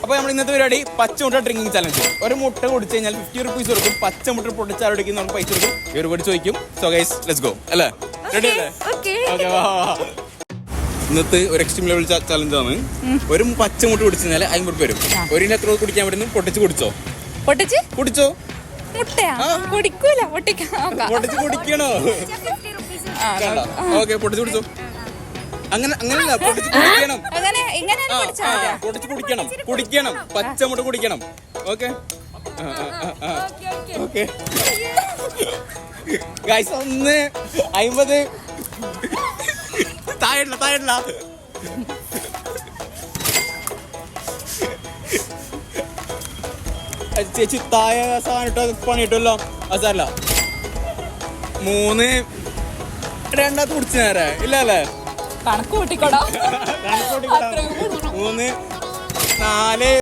അപ്പോൾ നമ്മൾ ഇന്നത്തെ പരിപാടി പച്ചമുട്ട ഡ്രിങ്കിങ് ചലഞ്ച്. ഒരു മുട്ട കുടിച്ചു കഴിഞ്ഞാൽ 50 റുപ്പീസ് കൊടുക്കും. പച്ചമുട്ട പൊട്ടിച്ചാലോടിക്കും നമുക്ക് പൈസ കൊടുക്കും. ഒരുപാട് ചോദിക്കും. So guys let's go. അല്ലേ? റെഡി അല്ലേ? ഓക്കെ. ഇന്നത്തെ ഒരു എക്സ്ട്രീം ലെവൽ ചലഞ്ച് ആണ്. ഒരു പച്ചമുട്ട കുടിച്ചു കഴിഞ്ഞാൽ 50 റുപ്പ വരും. ഒരു എത്ര കുടിക്കാൻ പറ്റുന്നു? പൊട്ടിച്ച് കുടിച്ചോ. കുടിച്ചോ. പൊട്ടിച്ച് കുടിക്കണോ? ഓക്കെ, പൊട്ടിച്ച് കുടിച്ചോ. അങ്ങനെയല്ല, പൊട്ടിച്ച് കുടിക്കണം. പൊട്ടിച്ച് കുടിക്കണം. പച്ചമുട്ട കുടിക്കണം. Okay okay guys, 1.50. താഴെയില്ല. ചേച്ചി തായ സാധനം പണിയിട്ടല്ലോ. അതല്ല 3 രണ്ടാമത്തെ കുടിച്ചു നേരെ ഇല്ല അല്ലേ? കണക്ക് കൂട്ടിക്കോടാ. 3 4